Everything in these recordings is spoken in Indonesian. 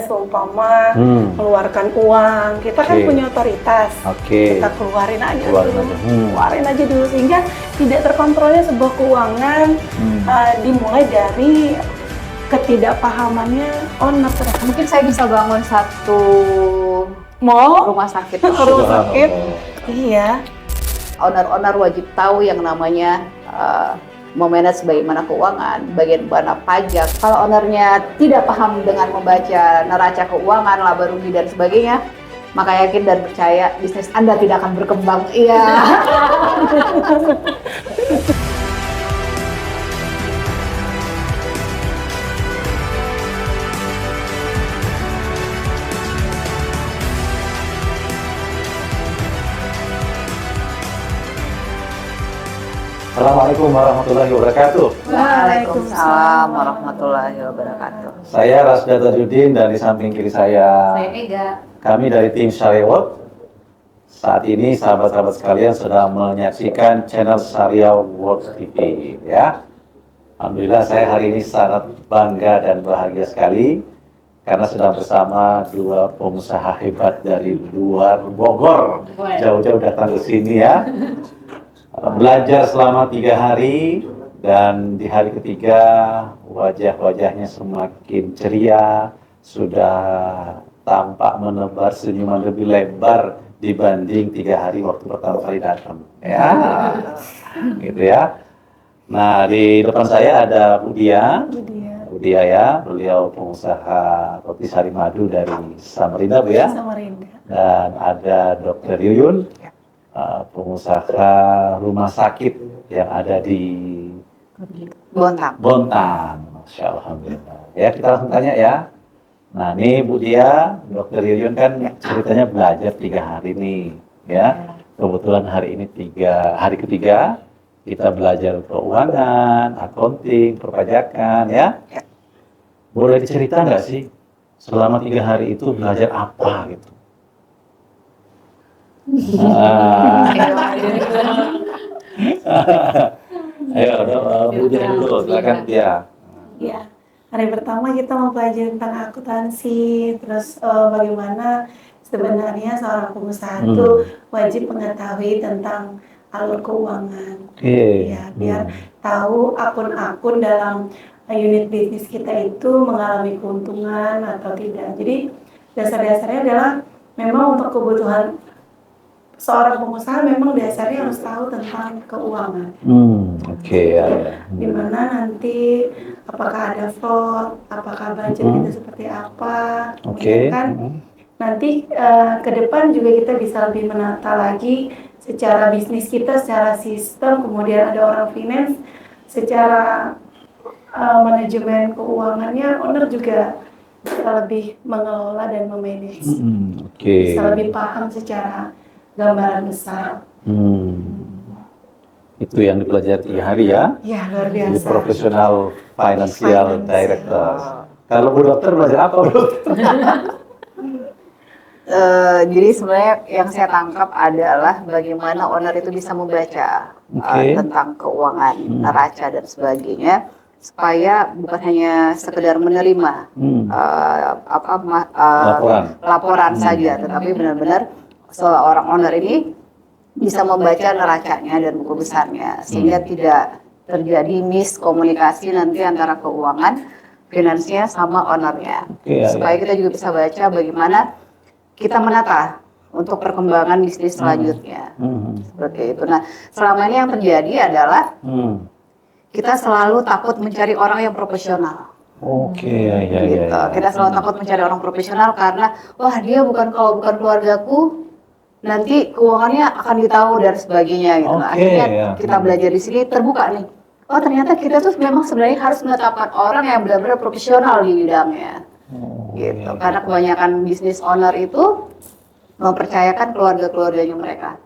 seumpama keluarkan uang, kita kan punya otoritas, kita keluarin aja dulu sehingga tidak terkontrolnya sebuah keuangan dimulai dari ketidakpahamannya owner. Mungkin saya bisa bangun satu rumah sakit. Iya. Owner wajib tahu yang namanya memanage bagaimana keuangan, bagaimana pajak. Kalau ownernya tidak paham dengan membaca neraca keuangan, laba rugi dan sebagainya, maka yakin dan percaya bisnis Anda tidak akan berkembang. Iya. Assalamualaikum warahmatullahi wabarakatuh. Waalaikumsalam warahmatullahi wabarakatuh. Saya Rasda Tajudin dan di samping kiri saya Ega. Kami dari tim Syariah World. Saat ini sahabat-sahabat sekalian sedang menyaksikan channel Syariah World TV ya. Alhamdulillah saya hari ini sangat bangga dan bahagia sekali karena sedang bersama dua pengusaha hebat dari luar Bogor. Jauh-jauh datang ke sini ya. Belajar selama 3 hari dan di hari ketiga wajah-wajahnya semakin ceria, sudah tampak menebar senyuman lebih lebar dibanding 3 hari waktu pertama kali datang. Ya, gitu ya. Nah di depan saya ada Bu Dia ya, beliau pengusaha roti sari madu dari Samarinda Bu ya. Samarinda. Dan ada Dr. Yuyun. Pengusaha rumah sakit yang ada di Bontang. Masya Allah, alhamdulillah. Ya kita langsung tanya ya. Nah ini Bu Dia, Dr. Yuyun kan ceritanya belajar 3 hari nih, ya. Kebetulan hari ini hari ketiga kita belajar keuangan, accounting, perpajakan, ya. Boleh dicerita nggak sih selama 3 hari itu belajar apa gitu? Ayo, Bu Dia dulu, silakan Dia. Ya, hari pertama kita mempelajari tentang akuntansi, terus bagaimana sebenarnya seorang pengusaha itu wajib mengetahui tentang alur keuangan. Ya, biar tahu akun-akun dalam unit bisnis kita itu mengalami keuntungan atau tidak. Jadi dasar-dasarnya adalah memang untuk kebutuhan seorang pengusaha memang dasarnya harus tahu tentang keuangan. Ya. Dimana nanti apakah ada fraud, apakah budget kita seperti apa, kan nanti ke depan juga kita bisa lebih menata lagi secara bisnis kita, secara sistem, kemudian ada orang finance, secara manajemen keuangannya, owner juga bisa lebih mengelola dan memanage, bisa lebih paham secara gambaran besar. Itu yang dipelajari 3 hari ya? Ya, luar biasa. Di Professional Financial Director. Kalau Bu Dokter belajar apa, Bu? Jadi sebenarnya yang saya tangkap adalah bagaimana owner itu bisa membaca tentang keuangan, neraca dan sebagainya, supaya bukan hanya sekedar menerima laporan saja, tetapi benar-benar seorang owner ini bisa membaca neracanya dan buku besarnya, sehingga tidak terjadi miskomunikasi nanti antara keuangan, finansinya sama ownernya. Supaya kita juga bisa baca bagaimana kita menata untuk perkembangan bisnis selanjutnya. Seperti itu. Nah, selama ini yang terjadi adalah kita selalu takut mencari orang yang profesional. Gitu. Kita selalu takut mencari orang profesional karena wah dia kalau bukan keluargaku nanti keuangannya akan ditahu dan sebagainya gitu. Nah, akhirnya kita belajar di sini terbuka nih. Oh ternyata kita tuh memang sebenarnya harus menetapkan orang yang benar-benar profesional di bidangnya. Gitu. Karena kebanyakan bisnis owner itu mempercayakan keluarga-keluarganya mereka.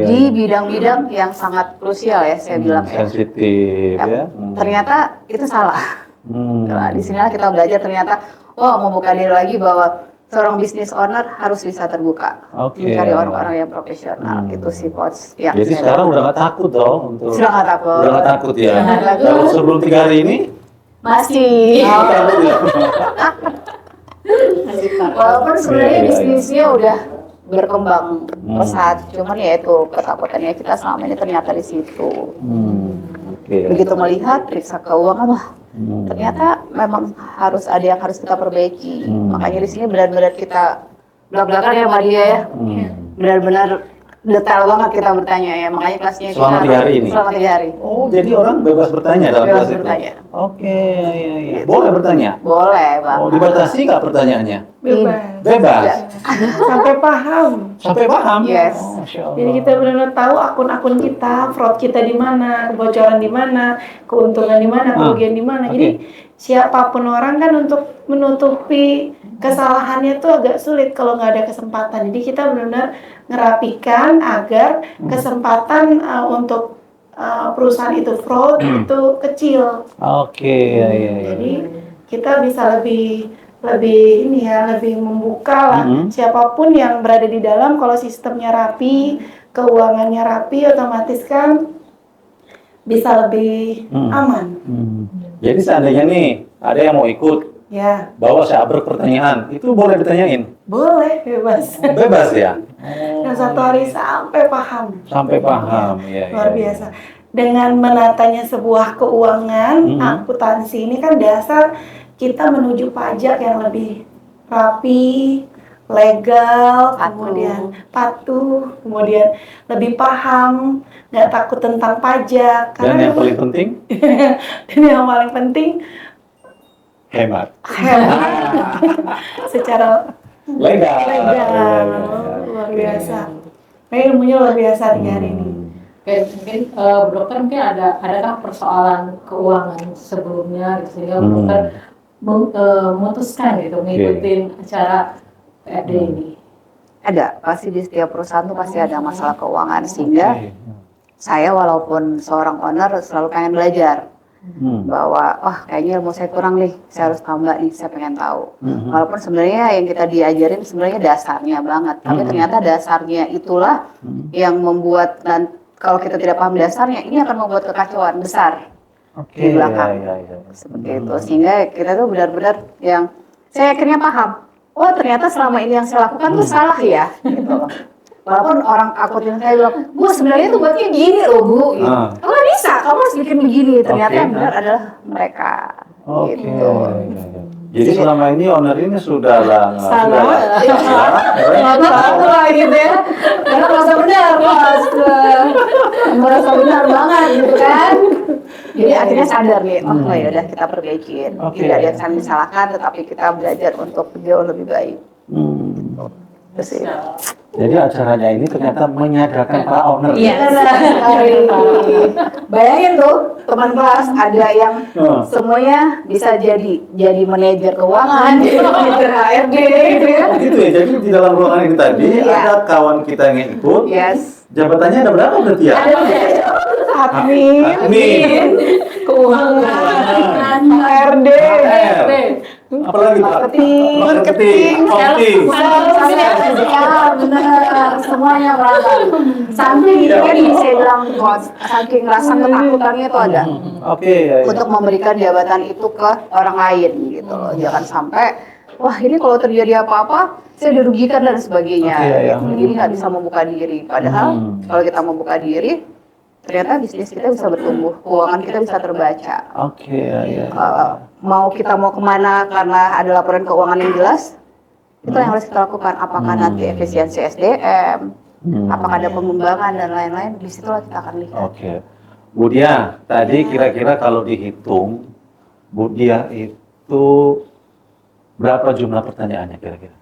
Di bidang-bidang yang sangat krusial ya saya bilang sensitif ya. Ternyata itu salah. Nah, di sinilah kita belajar ternyata membuka diri lagi bahwa seorang bisnis owner harus bisa terbuka, mencari orang-orang yang profesional. Itu sih coach. Jadi sekarang udah nggak takut dong untuk. Sudah nggak takut. Udah nggak takut ya. Kalau sebelum 3 hari ini masih. Walaupun sebenarnya Iya, iya, iya. bisnisnya udah berkembang pesat, cuman ya itu ketakutannya kita selama ini ternyata di situ. Oke. Begitu melihat periksa keuangan, wah Hmm. ternyata memang harus ada yang harus kita perbaiki. Hmm. Makanya di sini benar-benar kita belak-belakan ya sama dia ya, benar-benar detail banget kita bertanya ya. Makanya kelasnya Selama kita 3 hari ini? Selama 3 hari. Oh, jadi orang bebas bertanya dalam Bebas kelas itu? bertanya. Oke, iya. Boleh bertanya? Boleh bang. Oh, dibatasi nggak pertanyaannya? Bebas. Bebas? Sampai paham. Sampai paham? Yes. Oh, Masya Allah. Jadi kita benar-benar tahu akun-akun kita, fraud kita di mana, kebocoran di mana, keuntungan di mana, kerugian di mana. Jadi siapapun orang kan untuk menutupi kesalahannya tuh agak sulit kalau nggak ada kesempatan. Jadi kita benar-benar ngerapikan agar kesempatan untuk perusahaan itu fraud itu kecil. Oke, iya, iya. Jadi kita bisa lebih ini ya, lebih membuka lah siapapun yang berada di dalam. Kalau sistemnya rapi, keuangannya rapi, otomatis kan bisa lebih aman. Jadi seandainya nih ada yang mau ikut Ya, bawa seabrek pertanyaan, itu boleh ditanyain? boleh, bebas. Bebas ya? Dan 1 hari sampai paham. Sampai paham, ya. Luar biasa. Dengan menatanya sebuah keuangan, akuntansi ini kan dasar kita menuju pajak yang lebih rapi, legal, kemudian patuh, kemudian lebih paham, nggak takut tentang pajak. Dan yang paling penting, dan yang paling penting hemat. secara Legal. legal, luar biasa. Ilmunya luar biasa di hari ini. Oke, mungkin Bu Dokter mungkin adakah persoalan keuangan sebelumnya gitu, sehingga Bu Dokter memutuskan gitu mengikuti acara PRD ini. Ada, pasti di setiap perusahaan tuh pasti ada masalah keuangan sehingga saya walaupun seorang owner selalu pengen belajar bahwa wah kayaknya ilmu saya kurang nih, saya harus tambah nih, saya pengen tahu. Walaupun sebenarnya yang kita diajarin sebenarnya dasarnya banget, tapi ternyata dasarnya itulah yang membuat, dan kalau kita tidak paham dasarnya ini akan membuat kekacauan besar di belakang. Seperti itu, sehingga kita tuh benar-benar yang saya akhirnya paham, oh ternyata selama ini yang saya lakukan tuh salah ya, gitu loh. Walaupun orang akuntan saya bilang, Bu sebenarnya tuh buatnya gini loh Bu, gitu. Oh nggak bisa, kamu harus bikin begini. Ternyata yang benar adalah mereka, gitu. Jadi selama ini owner ini sudah lah, Salah. Nggak tahu lah gitu ya, karena merasa benar Mas, merasa benar banget gitu kan. Jadi akhirnya sadar nih, oh ya udah kita perbaikin. Tidak ada yang saling disalahkan, tetapi kita belajar untuk jauh lebih baik. Terus sih. Jadi acaranya ini ternyata menyadarkan para owner. Iya, sekali. Bayangin tuh teman kelas ada yang semuanya bisa jadi manajer keuangan, jadi manajer HRD gitu ya. Oh gitu ya, jadi di dalam ruangan ini tadi ada kawan kita yang ikut. Yes. Jabatannya ada berapa berarti ya? Admin, keuangan, HRD, Apalagi Pak? Marketing, accounting. Ya benar, semuanya merata. Saking itu kan saya bilang saking rasa ketakutannya itu ada. Oke. Untuk memberikan jabatan itu ke orang lain gitu loh. Jangan sampai wah ini kalau terjadi apa-apa saya dirugikan dan sebagainya. Jadi nggak bisa membuka diri. Padahal kalau kita membuka diri, ternyata bisnis kita bisa bertumbuh, keuangan kita bisa terbaca. Mau kita mau kemana karena ada laporan keuangan yang jelas, itu yang harus kita lakukan. Apakah nanti efisiensi SDM, apakah ada pengembangan dan lain-lain, disitulah kita akan lihat. Bu Dia, tadi kira-kira kalau dihitung, Bu Dia itu berapa jumlah pertanyaannya kira-kira?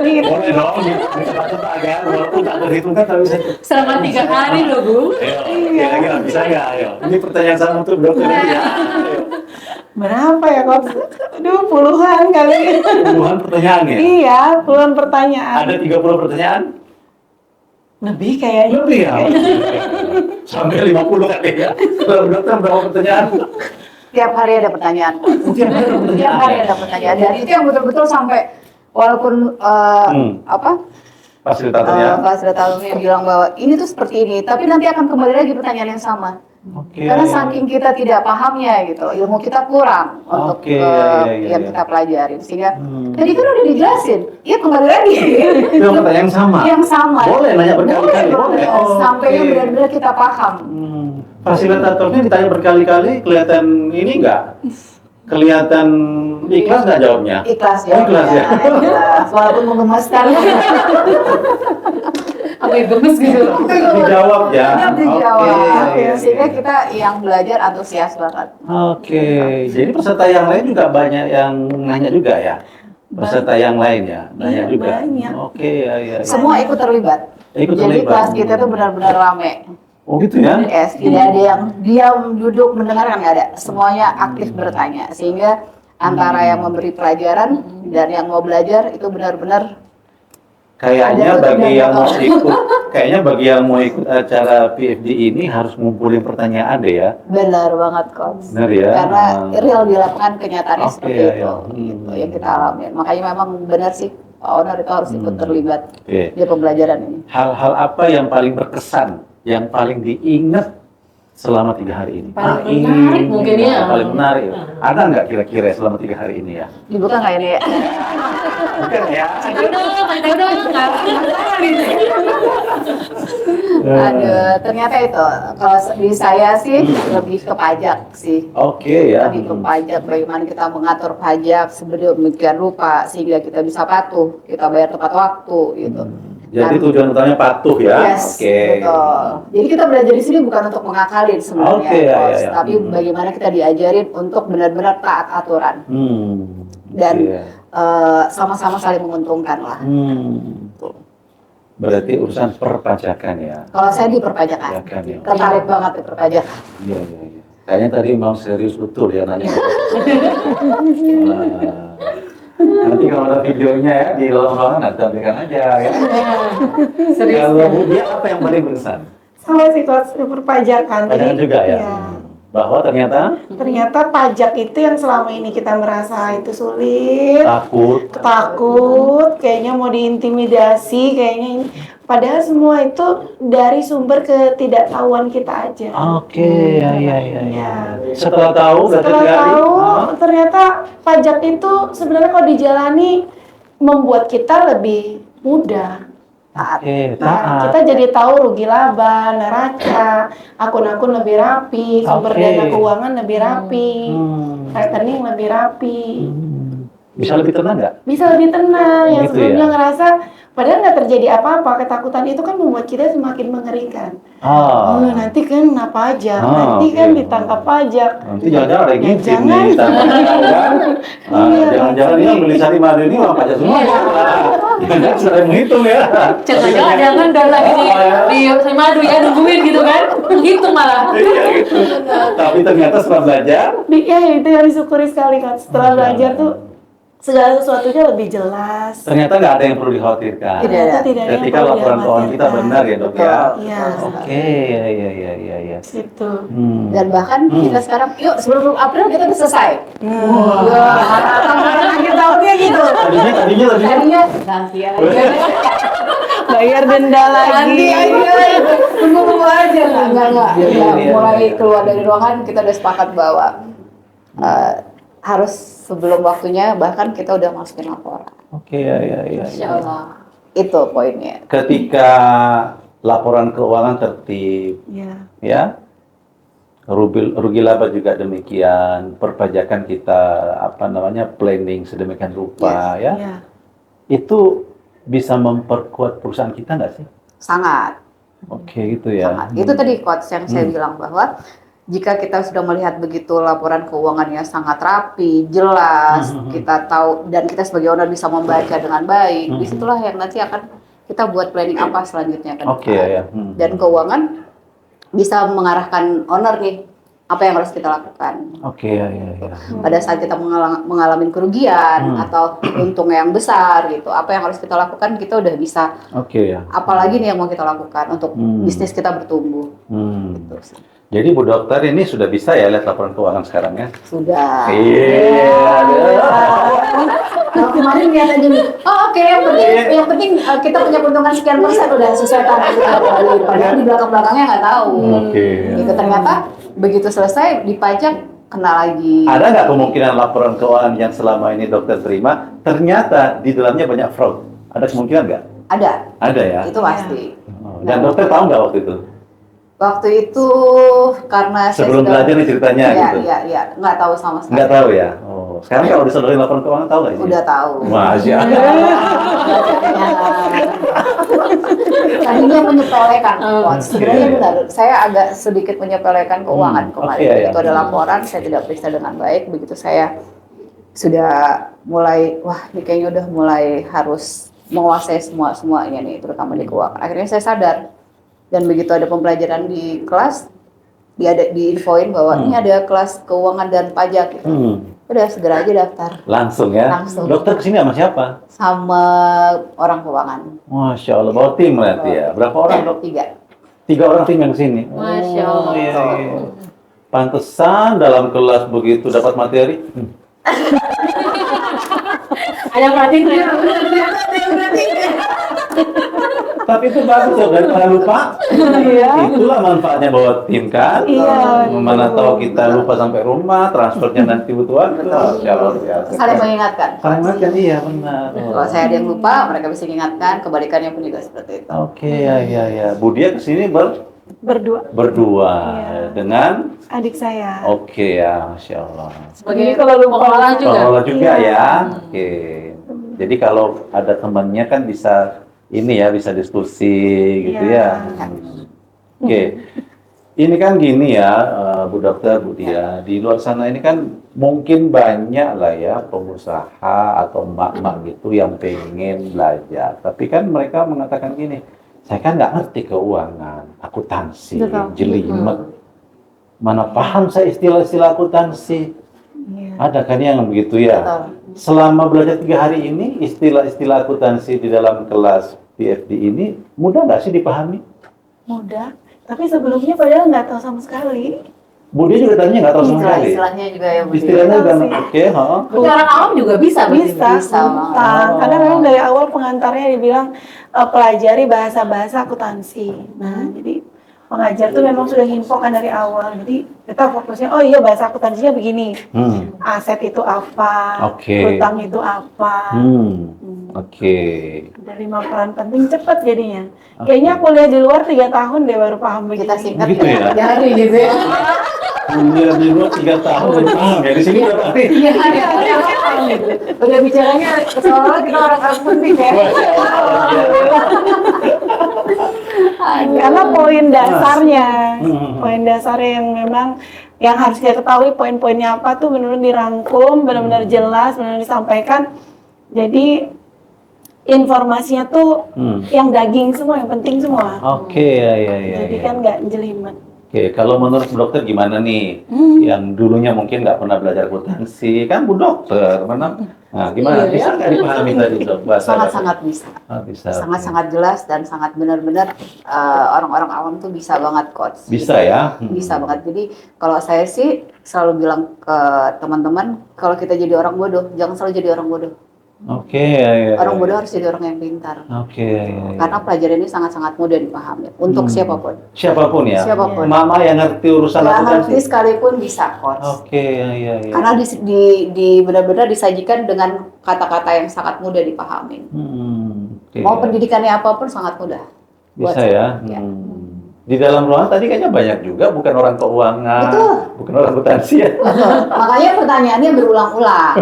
Boleh dong, dicoba-coba agar walaupun tak berhitungan tapi bisa. Selama 3 hari loh Bu. Kira-kira bisa nggak? Ayo, ini pertanyaan sama untuk dokter ya. berapa ya Coach? Aduh, puluhan kali. Puluhan pertanyaan ya? Iya, puluhan pertanyaan. Ada 30 pertanyaan? Lebih kayaknya. Lebih ya? Sampai 50 kali ya? Kalau dokter berapa pertanyaan? Tiap hari ada pertanyaan. Tiap hari ada pertanyaan. Dan itu yang betul-betul sampai walaupun Fasilitatornya fasilitatornya bilang bahwa ini tuh seperti ini, tapi nanti akan kembali lagi pertanyaan yang sama. Oke. Karena saking kita tidak pahamnya gitu, ilmu kita kurang untuk Oke, iya, yang iya. kita pelajarin. Sehingga Hmm. tadi kan udah dijelasin, ya kembali lagi. Itu pertanyaan yang sama. Yang sama. Boleh nanya berkali-kali. Boleh. Oh, Sampainya oke. benar-benar kita paham. Fasilitatornya ditanya berkali-kali, kelihatan ini nggak? Kelihatan ikhlas nggak jawabnya? Ikhlas Oh, ikhlas ya. Ikhlas. Walaupun menggemaskan. Apa yang gemes gitu. Dijawab ya. Tetap dijawab. Oke, iya, Sehingga iya. kita yang belajar antusias banget. Oke, jadi peserta yang lain juga banyak yang nanya juga ya? Peserta yang lain ya, nanya Iya, juga. banyak. Oke, ya, ya. Semua ikut terlibat. Ikut Jadi terlibat. kelas kita tuh benar-benar rame. Oh gitu ya? Yes, tidak ada yang diam duduk mendengarkan, nggak ada. Semuanya aktif bertanya. Sehingga antara yang memberi pelajaran dan yang mau belajar itu benar-benar Kayaknya Ada bagi tuh yang mau yang- ikut, kayaknya bagi yang mau ikut acara PFD ini harus ngumpulin pertanyaan deh ya. benar banget, Coach. Benar ya? Karena real di lapangan kenyataannya Oke, seperti ya, itu, ya. gitu, yang kita alami. Makanya memang benar sih, Pak Owner itu harus ikut terlibat Oke. di pembelajaran ini. Hal-hal apa yang paling berkesan, yang paling diingat selama 3 hari ini? Paling menarik mungkin ya. Yang paling menarik. Ada nggak kira-kira selama 3 hari ini ya? Dibuka nggak ini ya? Bukan ya? Aduh, nggak Aduh, ternyata itu kalau di saya sih lebih ke pajak sih. Oke ya. Lebih ke pajak, bagaimana kita mengatur pajak sedemikian rupa sehingga kita bisa patuh, kita bayar tepat waktu gitu. Jadi Dan- tujuan utamanya patuh ya? Yes, Oke. betul. Jadi kita belajar di sini bukan untuk mengakalin sebenarnya, Oke, ya, Coach, ya, ya. tapi bagaimana kita diajarin untuk benar-benar taat aturan dan Iya. sama-sama saling menguntungkan lah. Tuh. Berarti urusan perpajakan ya? Kalau saya di perpajakan, Perpajakan ya. tertarik banget di perpajakan. Iya, iya, iya. Kayaknya tadi mau serius betul ya nanya. Nanti kalau ada videonya ya di ruangan nanti tampilkan aja ya. Serius. Kalau Bu Dia apa yang paling berkesan? Sama sih Coach, perpajakan. Pajangan juga ya? Iya. Bahwa ternyata Ternyata pajak itu yang selama ini kita merasa itu sulit, takut. takut, kayaknya mau diintimidasi, kayaknya ini. Padahal semua itu dari sumber ketidaktahuan kita aja. Oke, ya, ya, ya, ya. Setelah tahu, berarti Setelah tiga hari, tahu, ah, ternyata pajak itu sebenarnya kalau dijalani membuat kita lebih mudah. Taat. Oke, Nah, taat. kita jadi tahu rugi laba, neraca, akun-akun lebih rapi, sumber Oke. dana keuangan lebih rapi, rekening lebih rapi. Bisa lebih tenang nggak? Bisa lebih tenang. Yang Gitu sebelumnya ya? ngerasa padahal nggak terjadi apa-apa, ketakutan itu kan membuat kita semakin mengerikan. Ah, Nanti kan pajak, Ah, nanti kan oke. ditangkap pajak. nanti jangan-jangan ada yang ngintip Jangan. nih, tanpa tahu kan? Ah, Iya, jangan-jangan ini yang beli sari madu ini uang pajak semua. Jangan sedang menghitung ya. Jangan-jangan ada kan udah lagi Oh, ya. di madu ya nungguin gitu kan, menghitung malah. Iya gitu. Tapi ternyata setelah belajar, Ya itu yang disyukuri sekali kan. Setelah belajar tuh segala sesuatunya lebih jelas. ternyata nggak ada yang perlu dikhawatirkan. Tidak ada. Ternyata tidak ada yang Ketika perlu laporan keuangan kita dikhawatirkan. benar ya dok ya. Iya. Oke, ya, ya, ya, ya, ya. Gitu. Dan bahkan kita sekarang, yuk sebelum April kita udah selesai. Ya, harapan akhir tahunnya gitu. Tadinya. Tadinya nanti aja. Bayar denda Nanti aja, tunggu aja. Enggak. Iya, iya, Mulai iya. keluar dari ruangan kita udah sepakat bahwa harus sebelum waktunya, bahkan kita udah masukin laporan. Oke, ya, ya, ya. Insya Allah. Itu poinnya. Ketika laporan keuangan tertib, Ya. ya, rugi laba juga demikian, perpajakan kita planning sedemikian rupa, ya, Ya. itu bisa memperkuat perusahaan kita nggak sih? Sangat. Oke, gitu ya. Sangat. Itu tadi quotes yang saya bilang bahwa jika kita sudah melihat begitu laporan keuangannya sangat rapi, jelas, kita tahu dan kita sebagai owner bisa membaca dengan baik, disitulah yang nanti akan kita buat planning apa selanjutnya ke Oke, depan. ya. Dan keuangan bisa mengarahkan owner nih apa yang harus kita lakukan. Oke, ya, ya, ya. Pada saat kita mengalami kerugian atau untung yang besar gitu, apa yang harus kita lakukan kita udah bisa. Oke, ya. Apalagi nih yang mau kita lakukan untuk Hmm. bisnis kita bertumbuh. Hmm. Gitu sih. Jadi Bu Dokter ini sudah bisa ya lihat laporan keuangan sekarang ya? Sudah. Iya. Kalau kemarin lihat aja nih, oh oke, yang penting kita punya keuntungan sekian persen udah sesuai target kita. Padahal di belakang-belakangnya nggak tahu. Oke. Gitu ternyata begitu selesai di pajak kena lagi. Ada nggak kemungkinan laporan keuangan yang selama ini dokter terima ternyata di dalamnya banyak fraud? Ada kemungkinan nggak? Ada. Ada ya. Itu pasti. Dan dokter tahu nggak waktu itu? Waktu itu karena Sebelum saya belajar nih ceritanya gitu. Iya, nggak tahu sama sekali. Nggak tahu ya. Oh, sekarang kalau disodorin laporan keuangan tahu nggak sih? Udah tahu. Masya Tadinya menyepelekan, sebenarnya benar. Saya agak sedikit menyepelekan keuangan kemarin. Oke, ya. Begitu ada laporan, saya tidak periksa dengan baik. Begitu saya sudah mulai, wah ini kayaknya udah mulai harus menguasai semuanya nih, terutama di keuangan. Akhirnya saya sadar. Dan begitu ada pembelajaran di kelas, diinfoin bahwa ini ada kelas keuangan dan pajak. Gitu. Udah segera aja daftar. Langsung ya? Langsung. Dokter kesini sama siapa? Sama orang keuangan. Masya Allah, bawa tim berarti ya? Berapa orang dok? 3. 3 orang tim yang kesini? Masya Allah. Iya, iya. Pantesan dalam kelas begitu dapat materi. Ada perhatiin ya. Tapi itu bagus ya, daripada lupa. Itulah manfaatnya bawa tim kan. Iya. Mana tahu kita lupa sampai rumah, transfernya nanti butuh waktu. Masya Allah, biasa. Saling mengingatkan. Saling mengingatkan, iya benar. Kalau saya ada yang lupa, mereka bisa mengingatkan. Kebalikannya pun juga seperti itu. Oke, ya. Budia kesini Berdua berdua Iya. dengan adik saya. oke ya, Masya Allah. Sebagai Jadi kalau lupa pengelola juga. Pengelola juga Iya. ya. Oke. Jadi kalau ada temannya kan bisa ini ya, bisa diskusi gitu Iya. ya. Oke. Ini kan gini ya, Bu Dokter, Bu Dia. Di luar sana ini kan mungkin banyak lah ya pengusaha atau emak-emak gitu yang pengen belajar. Tapi kan mereka mengatakan gini, saya kan nggak ngerti keuangan, akuntansi, Betul. jelimet. Mana paham saya istilah-istilah akuntansi. Iya. Ada kan yang begitu ya? Betul. Selama belajar 3 hari ini, istilah-istilah akuntansi di dalam kelas PFD ini mudah nggak sih dipahami? Mudah. Tapi sebelumnya padahal nggak tahu sama sekali. Budi juga tadinya nggak tahu sama sekali. Istilahnya juga ya, Bu. Istilahnya Tahu udah sih. oke, ha? Berarti orang awam juga bisa. Bisa. Bisa, Gampang. Oh. Karena memang dari awal pengantarnya dibilang pelajari bahasa-bahasa akuntansi. Nah, jadi pengajar tuh memang sudah infokan dari awal. Jadi kita fokusnya, oh iya bahasa akuntansinya begini. Aset itu apa? Oke. Utang itu apa? Oke. Ada 5 peran penting cepat jadinya. Kayaknya kuliah di luar 3 tahun deh baru paham begini. Kita singkat Begitu ya? Jadi gitu ya. Kuliah di luar 3 tahun, paham ya? Di sini udah pasti. Iya, udah bicaranya seolah kita orang akunting ya. Karena poin dasarnya, Hmm. poin dasarnya yang memang yang harus kita ketahui poin-poinnya apa tuh benar-benar dirangkum, benar-benar jelas, benar-benar disampaikan. Jadi informasinya tuh yang daging semua, yang penting semua. Oke, ya. Jadi kan nggak jelimet. Oke, kalau menurut Bu Dokter gimana nih? Yang dulunya mungkin nggak pernah belajar akuntansi, kan Bu Dokter, mana? Nah, gimana? Iya, Bisa nggak dipahami tadi Dok? Bahasa Sangat-sangat bisa. bisa. Sangat-sangat jelas dan sangat benar-benar orang-orang awam tuh bisa banget coach. Bisa ya? Bisa banget. Jadi kalau saya sih selalu bilang ke teman-teman, kalau kita jadi orang bodoh, jangan selalu jadi orang bodoh. Oke, ya. Orang bodoh harus jadi orang yang pintar. Oke, ya. Karena pelajaran ini sangat-sangat mudah dipahami untuk siapapun. Siapapun ya? Siapapun. Mama yang ngerti urusan Yang akuntansi? ngerti sekalipun bisa coach. Oke, ya. Karena benar-benar disajikan dengan kata-kata yang sangat mudah dipahami. Oke. Mau pendidikannya apapun sangat mudah. Bisa buat ya? saya. Ya. Di dalam ruangan tadi kayaknya banyak juga, bukan orang keuangan, Betul. bukan orang akuntansi ya? Makanya pertanyaannya berulang-ulang.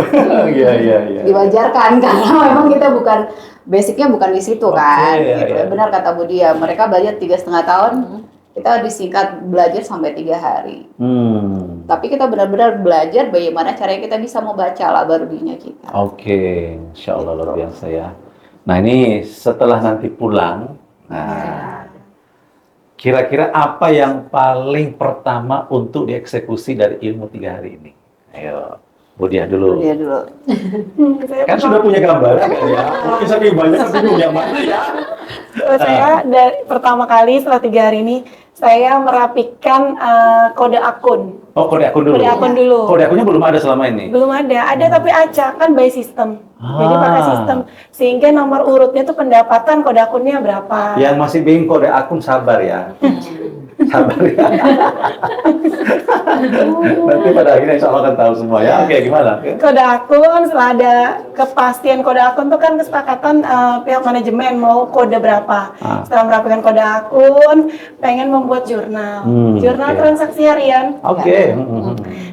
Iya. Diwajarkan karena memang kita bukan basicnya bukan di situ kan. Oke, Gitu. iya. Benar kata Bu Dia, mereka belajar 3,5 tahun, kita disingkat belajar sampai 3 hari. Tapi kita benar-benar belajar bagaimana caranya kita bisa membaca laba ruginya kita. Oke, Insya Allah luar biasa ya. Nah ini setelah nanti pulang, kira-kira apa yang paling pertama untuk dieksekusi dari ilmu 3 hari ini? Ayo, Bu Dia dulu. Bu Dia dulu. Kan sudah punya gambaran kan ya? Mungkin saking banyak tapi punya mana ya? Saya pertama kali setelah 3 hari ini saya merapikan kode akun. Oh, kode akun dulu. Kode akun dulu. Kode akunnya belum ada selama ini. Belum ada tapi acak kan by system. Jadi pakai sistem sehingga nomor urutnya tuh pendapatan kode akunnya berapa. Yang masih bingung kode akun sabar ya. Sabar ya. Nanti pada akhirnya insya Allah akan tahu semua ya. Oke, gimana? Kode akun setelah ada kepastian kode akun tuh kan kesepakatan pihak manajemen mau kode berapa. Setelah merapikan kode akun, pengen membuat jurnal. Jurnal transaksi harian. Oke.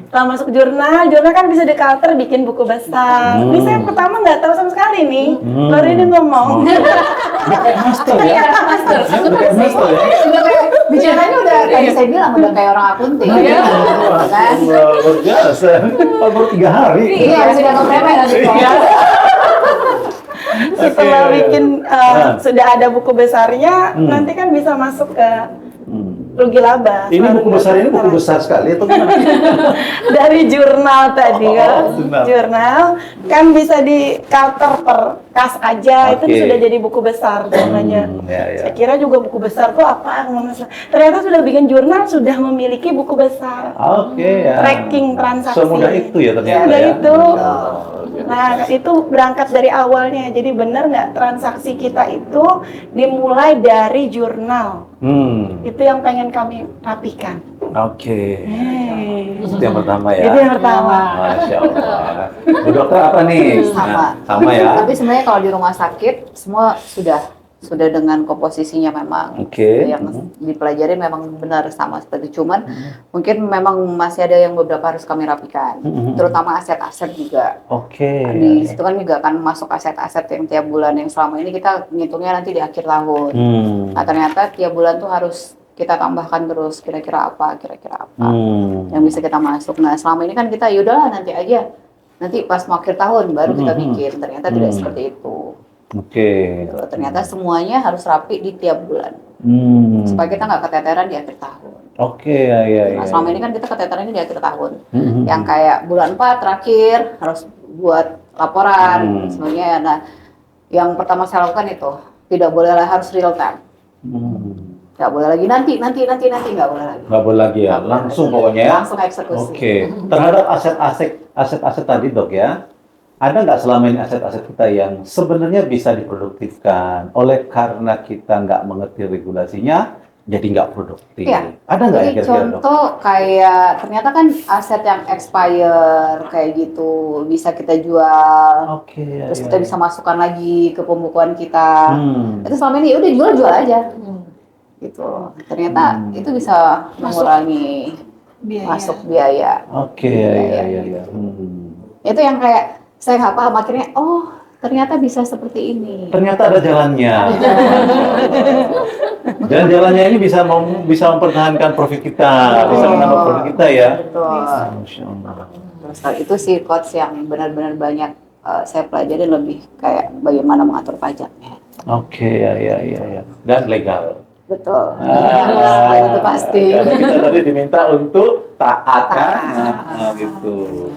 Setelah masuk jurnal kan bisa di-counter bikin buku besar. Ini saya pertama nggak tahu sama sekali nih, baru ini ngomong. Master ya. Master. Master ya. Udah kayak bicaranya udah tadi saya bilang udah kayak orang akunting. Iya. Kan? Luar biasa. Oh, baru 3 hari. Iya, masih dapat remeh nanti. Setelah Oke. bikin sudah ada buku besarnya, nanti kan bisa masuk ke rugi laba. Ini buku besar ini buku besar sekali atau gimana? Dari jurnal tadi kan, jurnal. jurnal kan bisa di counter per kas aja, itu Oke. sudah jadi buku besar namanya. Ya. Saya kira juga buku besar tuh apa? Ternyata sudah bikin jurnal sudah memiliki buku besar. Oke ya. Tracking transaksi. Semudah itu ya ternyata Semudah ya. itu. Nah, itu berangkat dari awalnya. Jadi benar nggak transaksi kita itu dimulai dari jurnal. Itu yang pengen kami rapikan. Oke. Hey. Itu yang pertama ya. Itu yang pertama. Masya Allah. Bu dokter apa nih? Sama. Nah, sama ya. Tapi sebenarnya kalau di rumah sakit semua sudah dengan komposisinya memang Oke. yang dipelajari memang benar sama seperti cuman mungkin memang masih ada yang beberapa harus kami rapikan, terutama aset-aset juga. Oke. Di situ kan juga akan masuk aset-aset yang tiap bulan yang selama ini kita ngitungnya nanti di akhir tahun. Nah ternyata tiap bulan tuh harus kita tambahkan terus kira-kira apa yang bisa kita masuk. Nah selama ini kan kita yaudahlah nanti aja, nanti pas mau akhir tahun baru kita bikin. Ternyata tidak seperti itu. Oke. Gitu. Ternyata semuanya harus rapi di tiap bulan supaya kita nggak keteteran di akhir tahun. Oke, ya. Nah selama ini kan kita keteterannya di akhir tahun. Yang kayak bulan 4 terakhir harus buat laporan semuanya. Nah yang pertama saya lakukan itu tidak boleh harus real time. Nggak boleh lagi nanti nggak boleh lagi. Nggak boleh lagi ya, langsung pokoknya ya. Langsung eksekusi. Oke. Terhadap aset-aset tadi dok ya, ada nggak selama ini aset-aset kita yang sebenarnya bisa diproduktifkan oleh karena kita nggak mengerti regulasinya, jadi nggak produktif? Iya. Ada nggak ya Jadi kira-kira dok? contoh kayak ternyata kan aset yang expire kayak gitu bisa kita jual. Oke. Terus kita bisa masukkan lagi ke pembukuan kita. Itu selama ini udah jual aja. Gitu. Ternyata itu bisa mengurangi masuk biaya. Oke, ya. Itu yang kayak saya nggak paham akhirnya, oh ternyata bisa seperti ini. Ternyata ada jalannya. Dan jalannya ini bisa mempertahankan profit kita, bisa menambah profit kita ya. Betul. Masya Allah. Terus itu sih coach yang benar-benar banyak saya pelajari lebih kayak bagaimana mengatur pajaknya. Oke, ya. Dan legal. Betul. Itu pasti. Karena kita tadi diminta untuk taat kan? Nah, gitu.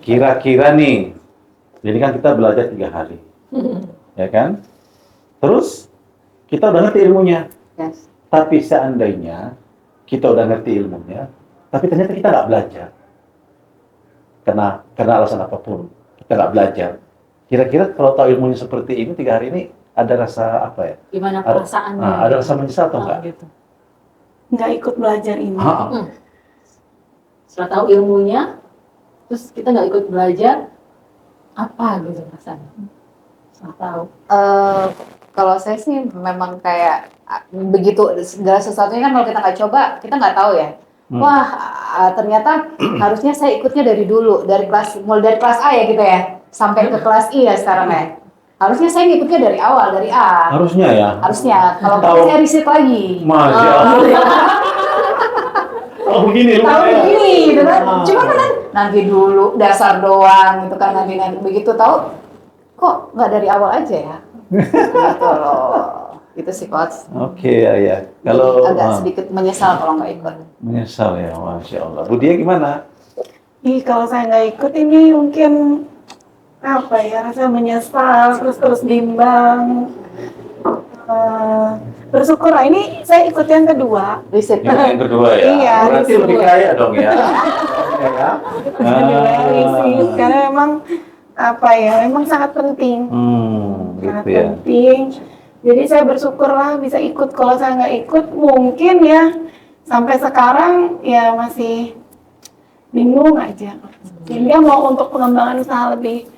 Kira-kira nih, jadi kan kita belajar 3 hari, ya kan? Terus kita udah ngerti ilmunya. Yes. Tapi seandainya kita udah ngerti ilmunya, tapi ternyata kita nggak belajar, karena alasan apapun kita nggak belajar. Kira-kira kalau tahu ilmunya seperti ini 3 hari ini, ada rasa apa ya? Gimana perasaannya? Ada rasa menyesal atau enggak? Gitu. Nggak ikut belajar ini. Setelah tahu ilmunya, terus kita nggak ikut belajar, apa gitu rasanya? Setelah tahu. Kalau saya sih memang kayak begitu segala sesuatunya kan kalau kita nggak coba kita nggak tahu ya. Wah ternyata harusnya saya ikutnya dari dulu mulai dari kelas A ya gitu ya sampai ke kelas I ya sekarang ya. Harusnya saya ngikutnya dari awal dari A. Harusnya ya. Harusnya kalau Tahu. saya riset lagi. Masya Allah. Oh begini Tahu ya. begini gitu kan. Cuma kan nanti dulu dasar doang gitu kan nanti begitu tahu kok nggak dari awal aja ya. Gitu loh. Itu sih coach. Oke, ya. Kalau agak sedikit menyesal kalau nggak ikut. menyesal ya, Masya Allah. Bu Dia gimana? Kalau saya nggak ikut ini mungkin apa ya, rasa menyesal, terus bimbang. bersyukur lah. Ini saya ikut yang kedua. Riset. Yang kedua ya. Iya, Berarti yang lebih kedua. kaya dong ya. Ya. Kedua riset, karena memang apa ya, memang sangat penting. Sangat Gitu ya. penting. Jadi saya bersyukur lah bisa ikut. Kalau saya nggak ikut, mungkin ya sampai sekarang ya masih bingung aja. Sehingga mau untuk pengembangan usaha lebih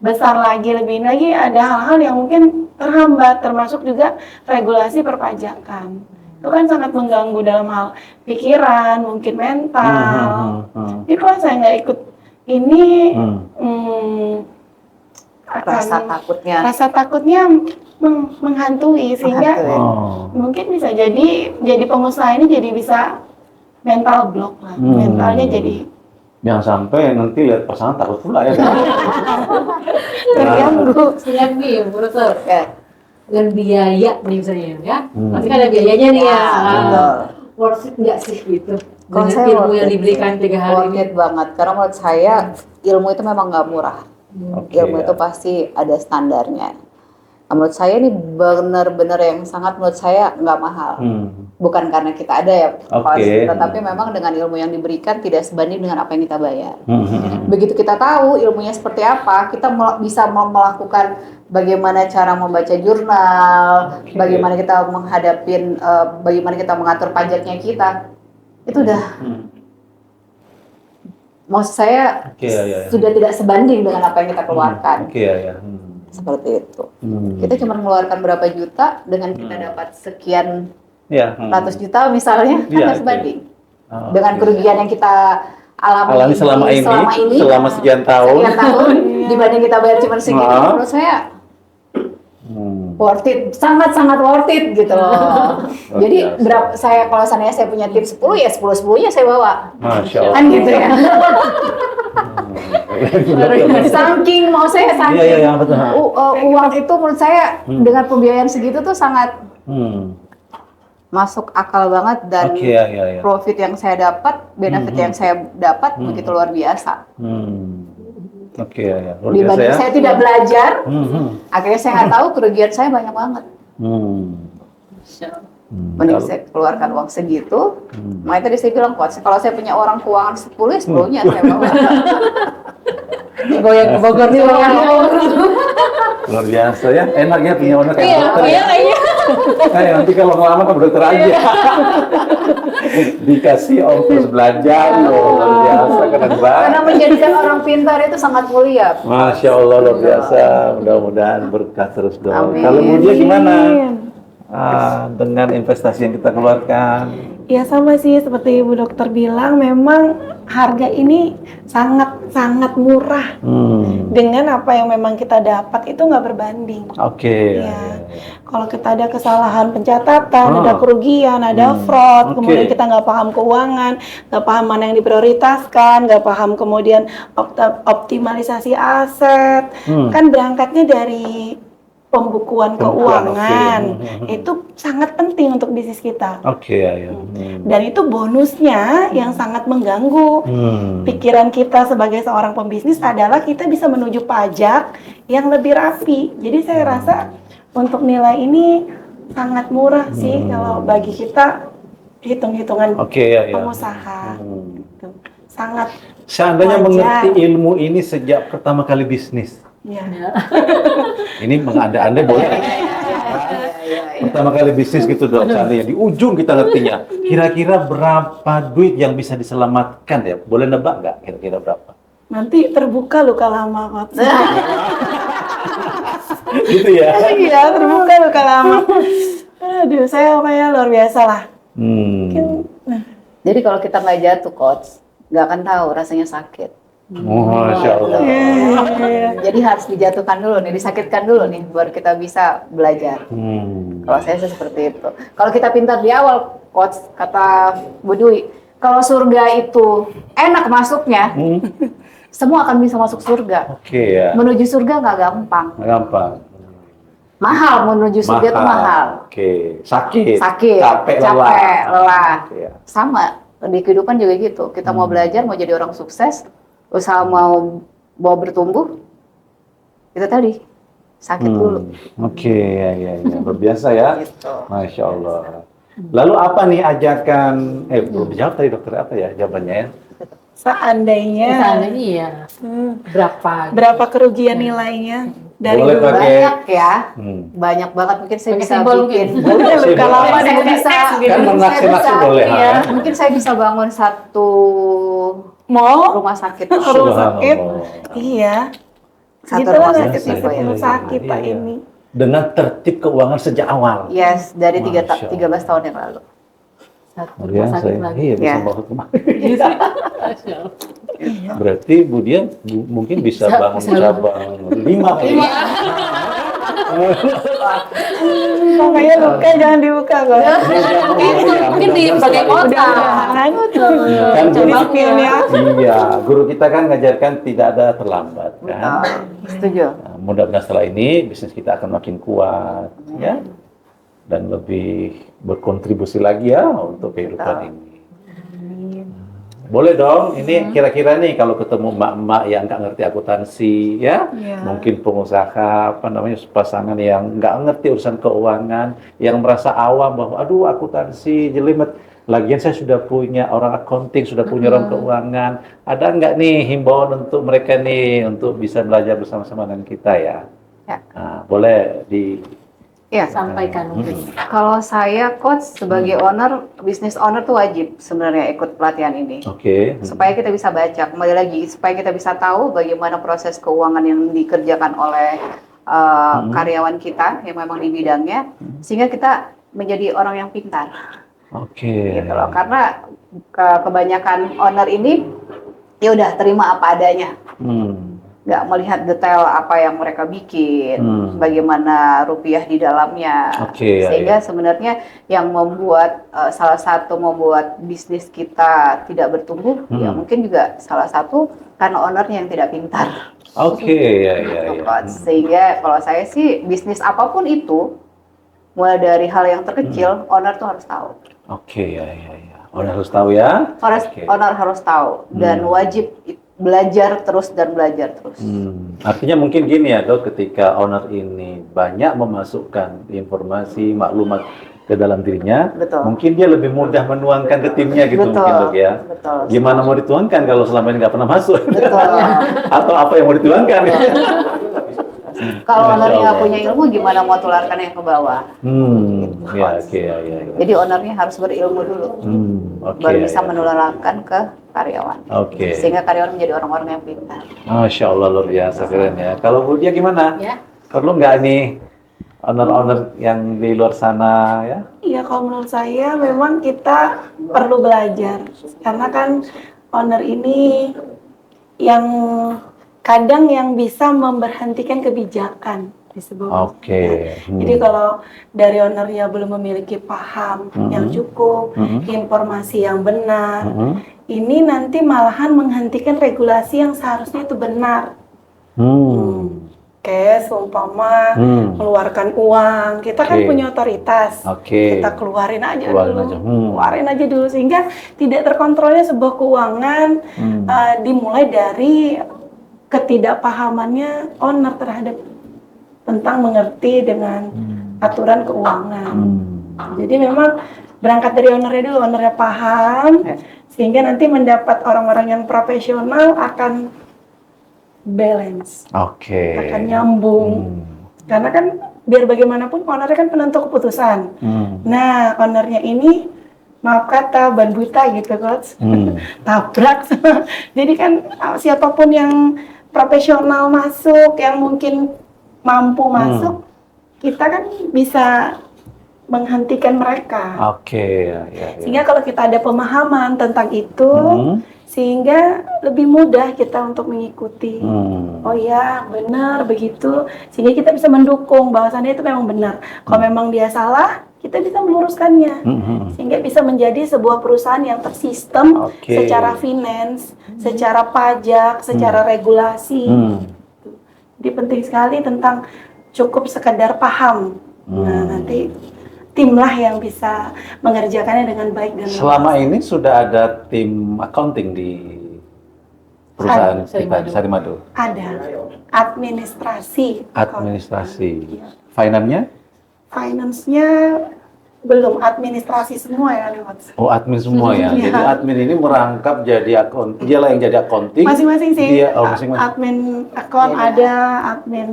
besar lagi, lebih ini lagi, ada hal-hal yang mungkin terhambat, termasuk juga regulasi perpajakan. Itu kan sangat mengganggu dalam hal pikiran, mungkin mental. Jadi kalau saya nggak ikut ini, Rasa takutnya menghantui, sehingga menghantui. mungkin bisa jadi pengusaha ini jadi bisa mental block lah, mentalnya jadi Jangan sampai nanti lihat pasangan takut pula ya. terganggu. Misalnya nih, Dokter, Ya. dengan biaya nih misalnya ya, pasti kan ada biayanya nih ya. Betul. Worth it nggak sih gitu? Kalau Dengan saya ilmu worth yang it diberikan 3 hari Worth ini. it banget, karena menurut saya ilmu itu memang nggak murah. Oke, Ilmu ya. itu pasti ada standarnya. Nah, menurut saya ini benar-benar yang sangat menurut saya nggak mahal. Bukan karena kita ada ya, Oke. tetapi memang dengan ilmu yang diberikan tidak sebanding dengan apa yang kita bayar. Begitu kita tahu ilmunya seperti apa, kita bisa melakukan bagaimana cara membaca jurnal, bagaimana kita menghadapin, bagaimana kita mengatur pajaknya kita. Itu udah, maksud saya Oke, ya. sudah tidak sebanding dengan apa yang kita keluarkan. Oke ya. Seperti itu. Kita cuma mengeluarkan berapa juta dengan kita dapat sekian Ya. ratus juta misalnya, kan Iya, nggak oke. sebanding Oh, dengan oke. kerugian yang kita Alami selama ini, selama sekian tahun. sekian tahun dibanding kita bayar cuma segitu. Menurut saya worth it, sangat-sangat worth it gitu loh. Jadi biasa. kalau seandainya saya punya tips 10 ya 10-10-nya saya bawa. Masya Allah. Kan gitu ya. Saking mau saya saking Iya, betul. uang itu menurut saya dengan pembiayaan segitu tuh sangat masuk akal banget, dan Oke, ya. profit yang saya dapat, benefit yang saya dapat begitu luar biasa. Oke, ya. Luar biasa Dibanding ya. saya tidak belajar, akhirnya saya nggak tahu kerugian saya banyak banget. Mending saya keluarkan uang segitu. Makanya tadi saya bilang, Coach, kalau saya punya orang keuangan 10 ya 10-nya saya bawa. Goyang ke Bogor nih, Luar biasa ya. Enak ya punya owner kayak Iya, dokter ya. kayaknya. Nanti kalau ngelamar ke dokter aja. Dikasih ongkos belajar loh. Luar biasa, keren Karena banget. menjadikan orang pintar itu sangat mulia. Masya Allah, luar biasa. Mudah-mudahan berkah terus dong. Amin. Kalau Bu Dia gimana? Dengan investasi yang kita keluarkan. Ya sama sih seperti Ibu Dokter bilang, memang harga ini sangat murah dengan apa yang memang kita dapat, itu nggak berbanding. Oke. Ya. Kalau kita ada kesalahan pencatatan, ada kerugian, ada fraud, Oke. kemudian kita nggak paham keuangan, nggak paham mana yang diprioritaskan, nggak paham kemudian optimalisasi aset, kan berangkatnya dari pembukuan keuangan. Itu sangat penting untuk bisnis kita. Oke, ya. Dan itu bonusnya yang sangat mengganggu pikiran kita sebagai seorang pembisnis adalah kita bisa menuju pajak yang lebih rapi. Jadi saya rasa untuk nilai ini sangat murah sih kalau bagi kita hitung-hitungan Oke, ya. pengusaha. Gitu. Sangat Seandainya wajar. mengerti ilmu ini sejak pertama kali bisnis, Ya. ini mengandai-andai boleh. Pertama kali bisnis gitu dong, seandainya di ujung kita ngertinya. Kira-kira berapa duit yang bisa diselamatkan ya? Boleh nebak nggak? Kira-kira berapa? Nanti terbuka luka lama kok. Gitu ya? Iya, terbuka luka lama. Aduh, saya kayak luar biasa lah. Mungkin, Jadi kalau kita nggak jatuh, Coach, nggak akan tahu rasanya sakit. Masya Allah. Jadi harus dijatuhkan dulu nih, disakitkan dulu nih, baru kita bisa belajar. Kalau saya sih seperti itu. Kalau kita pintar di awal, Coach, kata Bu Dwi, kalau surga itu enak masuknya, semua akan bisa masuk surga. Oke ya. Menuju surga nggak gampang. Nggak gampang. Mahal, menuju surga itu mahal. Oke. Sakit. Capek, lelah. Iya. Sama, di kehidupan juga gitu. Kita mau belajar, mau jadi orang sukses, usaha mau bertumbuh, itu tadi sakit dulu. Oke, ya. Luar biasa ya. Gitu. Masya Allah. Lalu apa nih ajakan, belum dijawab tadi dokter apa ya jawabannya ya? Seandainya Misalnya iya, berapa? berapa kerugian nilainya dari Boleh dulu? pakai- Banyak ya, Hmm. banyak banget. Mungkin saya Pakai bisa simbol bikin. Udah luka lama Saya deh. bisa, Kan menaksi-naksi boleh, iya, ha? mungkin saya bisa bangun satu Mau rumah sakit. rumah sakit? Subhanallah. Iya. Satu Gitu rumah lah sakit nasib info ya. rumah sakit Pak Iya. ini. Dengan tertib keuangan sejak awal. Yes, dari Masya Allah. 13 tahun yang lalu. Satu Luar rumah biasa sakit ya. lagi. Iya, bisa Ya. bawa rumah. Masya Allah. Berarti Bu Dian mungkin bisa Bisa, bangun bisa. cabang 5 kali. Pokoknya luka jangan dibuka kok. Mungkin di bagian otak. Mudah-mudahan. Kan Jadi guru- skillnya. Iya, guru kita kan ngajarkan tidak ada terlambat kan. Setuju. Nah, mudah-mudahan setelah ini bisnis kita akan makin kuat ya dan lebih berkontribusi lagi ya untuk kehidupan ini. Boleh dong, ini kira-kira nih kalau ketemu emak-emak yang nggak ngerti akuntansi ya, Iya. mungkin pengusaha apa namanya pasangan yang nggak ngerti urusan keuangan, yang merasa awam bahwa aduh akuntansi jelimet. Lagian saya sudah punya orang accounting, sudah punya orang keuangan. Ada nggak nih himbauan untuk mereka nih untuk bisa belajar bersama-sama dengan kita ya? Ya. Nah, boleh di Iya. Sampaikan mungkin. Kalau saya coach sebagai owner, bisnis owner tuh wajib sebenarnya ikut pelatihan ini. Oke. Supaya kita bisa baca, kembali lagi, supaya kita bisa tahu bagaimana proses keuangan yang dikerjakan oleh karyawan kita yang memang di bidangnya, sehingga kita menjadi orang yang pintar. Oke. Gitu loh. Karena kebanyakan owner ini ya udah terima apa adanya, nggak melihat detail apa yang mereka bikin, bagaimana rupiah di dalamnya. Oke, ya, Sehingga sebenarnya yang membuat salah satu membuat bisnis kita tidak bertumbuh, ya mungkin juga salah satu karena ownernya yang tidak pintar. Oke, ya. Sehingga kalau saya sih bisnis apapun itu, mulai dari hal yang terkecil, owner tuh harus tahu. Oke, ya. Owner harus tahu ya. Oke. Owner harus tahu dan wajib belajar terus dan belajar terus. Artinya mungkin gini ya dok, ketika owner ini banyak memasukkan informasi, maklumat ke dalam dirinya, Betul. mungkin dia lebih mudah menuangkan ke timnya gitu Betul, mungkin dok ya. betul. Gimana mau dituangkan kalau selama ini nggak pernah masuk? Betul. Atau apa yang mau dituangkan? Kalau Masya ownernya nggak Allah. punya ilmu, gimana mau tularkan yang ke bawah? Ya, oke, ya. Jadi ownernya harus berilmu dulu, Oke. baru ya, bisa ya. menularkan ke karyawan. Oke. Sehingga karyawan menjadi orang-orang yang pintar. Masya Allah luar biasa keren ya. Kalau Bu Dia gimana? Ya. Perlu nggak nih owner-owner yang di luar sana ya? Iya, kalau menurut saya memang kita perlu belajar. Karena kan owner ini yang kadang yang bisa memberhentikan kebijakan di sebuah Oke. Jadi kalau dari ownernya belum memiliki paham yang cukup, informasi yang benar, ini nanti malahan menghentikan regulasi yang seharusnya itu benar. Kayak seumpama keluarkan uang, kita kan Oke. punya otoritas, Oke. kita keluarin aja Keluarin dulu, aja. keluarin aja dulu sehingga tidak terkontrolnya sebuah keuangan dimulai dari ketidakpahamannya owner terhadap tentang mengerti dengan aturan keuangan. Jadi memang berangkat dari ownernya dulu, ownernya paham, sehingga nanti mendapat orang-orang yang profesional akan balance, Oke. akan nyambung. Karena kan biar bagaimanapun ownernya kan penentu keputusan. Nah, ownernya ini maaf kata ban buta gitu coach, tabrak. Jadi kan siapapun yang profesional masuk, yang mungkin mampu masuk, kita kan bisa menghentikan mereka. Oke. Ya. Sehingga kalau kita ada pemahaman tentang itu, sehingga lebih mudah kita untuk mengikuti. Oh ya, benar begitu. Sehingga kita bisa mendukung bahwasannya itu memang benar. Kalau memang dia salah, kita bisa meluruskannya. Sehingga bisa menjadi sebuah perusahaan yang tersistem Oke. secara finance, secara pajak, secara regulasi. Jadi penting sekali tentang cukup sekedar paham. Nah, nanti timlah yang bisa mengerjakannya dengan baik dan Selama ini sudah ada tim accounting di perusahaan Sarimadu. kita Sarimadu? Ada administrasi. Administrasi. Iya. Finance-nya? Finance-nya belum, administrasi semua ya lewat. Oh, admin semua ya. Iya. Jadi admin ini merangkap jadi akun, dialah yang jadi accounting. Masing-masing sih. Dia, masing-masing. Admin akun ada, admin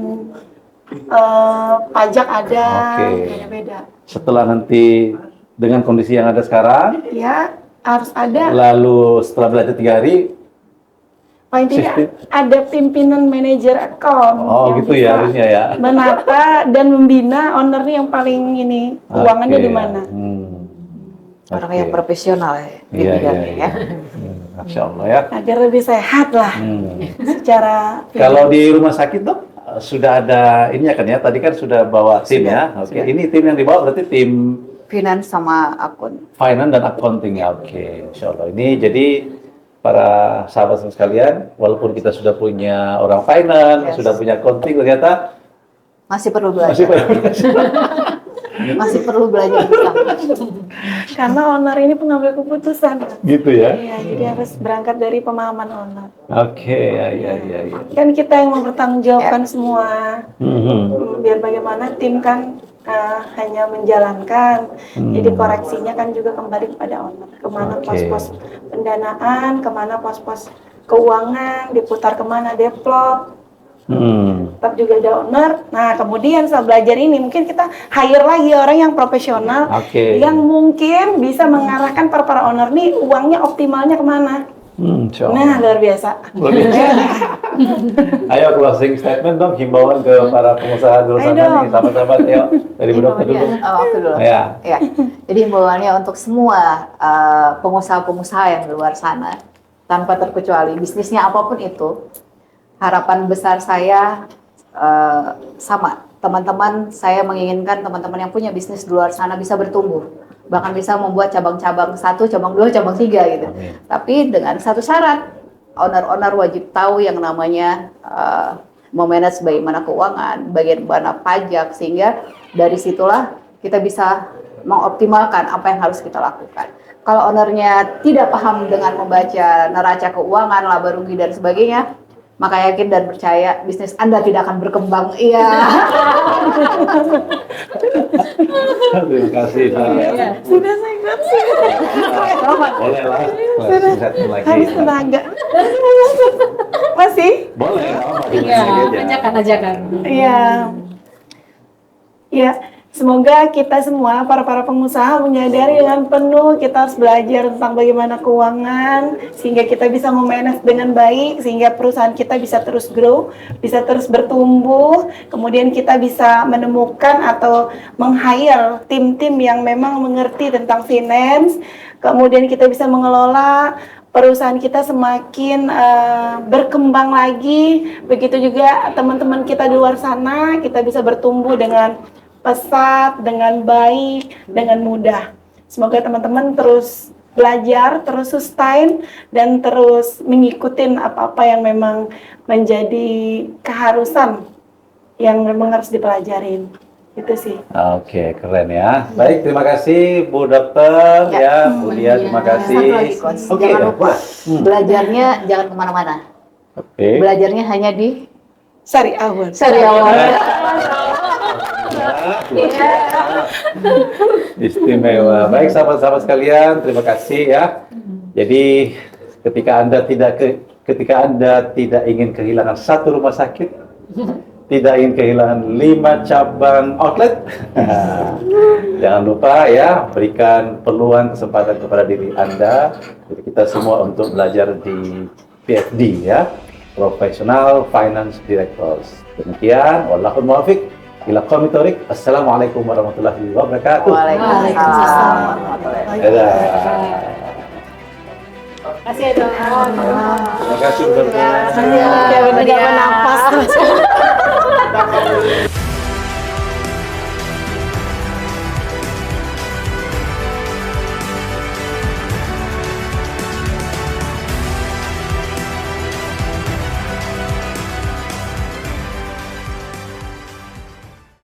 pajak ada, Oke. beda-beda. Setelah nanti dengan kondisi yang ada sekarang, Ya, harus ada. lalu setelah belajar 3 hari, Paling tidak ada pimpinan manajer account oh yang gitu bisa ya harusnya ya. menata dan membina owner yang paling ini keuangannya Oke. di mana. Orang Oke. yang profesional ya di Iya, bidangnya iya, ya. Masya Allah ya. Agar lebih sehat lah secara Kalau di rumah sakit dok sudah ada ini ya kan ya. Tadi kan sudah bawa tim ya. Oke. Ini tim yang dibawa berarti tim Finance sama akun. finance dan accounting ya. Oke. Insya Allah. Ini jadi para sahabat sekalian, walaupun kita sudah punya orang finance, Yes. sudah punya accounting, ternyata Masih perlu masih belajar. banyak. Masih perlu belajar bersama. karena owner ini pengambil keputusan. Gitu ya. Iya, jadi harus berangkat dari pemahaman owner. Oke, ya, ya, ya, ya. Kan kita yang mempertanggungjawabkan semua. Mhm. Biar bagaimana tim kan hanya menjalankan, jadi koreksinya kan juga kembali kepada owner. Kemana Oke. pos-pos pendanaan, kemana pos-pos keuangan, diputar kemana deplot, tetap juga ada owner. Nah kemudian setelah belajar ini mungkin kita hire lagi orang yang profesional, Oke. yang mungkin bisa mengarahkan para owner nih uangnya optimalnya kemana. Insya Allah. Nah luar biasa. Luar biasa. Ayo closing statement dong, himbauan ke para pengusaha di luar Ayo sana dong. nih, sahabat-sahabat, ayo dari Bu Dokter dulu. Oh, aku dulu. Ya. Ya. Jadi himbauannya untuk semua pengusaha-pengusaha yang di luar sana, tanpa terkecuali bisnisnya apapun itu, harapan besar saya sama teman-teman. Saya menginginkan teman-teman yang punya bisnis di luar sana bisa bertumbuh, bahkan bisa membuat cabang-cabang 1, cabang 2, cabang 3 gitu. Amin. Tapi dengan satu syarat, owner-owner wajib tahu yang namanya memanage bagaimana keuangan, bagaimana pajak, sehingga dari situlah kita bisa mengoptimalkan apa yang harus kita lakukan. Kalau ownernya tidak paham dengan membaca neraca keuangan, laba rugi dan sebagainya, maka yakin dan percaya bisnis Anda tidak akan berkembang. Iya. Terima kasih. Pak. Sudah saya ngerti. Boleh lah. Closing statement lagi. Harus tenaga. Masih? Boleh. nggak apa-apa. Iya, Aja. ajakan. Iya. Ya, semoga kita semua para pengusaha menyadari dengan penuh kita harus belajar tentang bagaimana keuangan sehingga kita bisa memanage dengan baik, sehingga perusahaan kita bisa terus grow, bisa terus bertumbuh. Kemudian kita bisa menemukan atau meng-hire tim-tim yang memang mengerti tentang finance. Kemudian kita bisa mengelola perusahaan kita semakin berkembang lagi. Begitu juga teman-teman kita di luar sana, kita bisa bertumbuh dengan pesat, dengan baik, dengan mudah. Semoga teman-teman terus belajar, terus sustain, dan terus mengikuti apa-apa yang memang menjadi keharusan yang memang harus dipelajarin. Itu sih. Oke, keren ya. Baik, terima kasih Bu Dokter ya, Bu Dia, terima kasih. Satu lagi, Coach. Oke, Jangan lupa Hmm. belajarnya jangan kemana-mana. Oke. Belajarnya hanya di Sari Awal. Istimewa. Baik sahabat-sahabat sekalian, terima kasih ya. Jadi ketika Anda tidak ingin kehilangan satu rumah sakit, tidak ingin kehilangan 5 cabang outlet, jangan lupa ya berikan peluang kesempatan kepada diri Anda. Jadi kita semua untuk belajar di PFD ya, Professional Finance Directors. Demikian, wallahul muwaffiq. Ila qawmi thoriq. Assalamualaikum warahmatullahi wabarakatuh. Waalaikumsalam warahmatullahi wabarakatuh. Dadah. Terima kasih ya, Dok. Terima kasih, Bu Dokter. Kayak udah gak bernafas.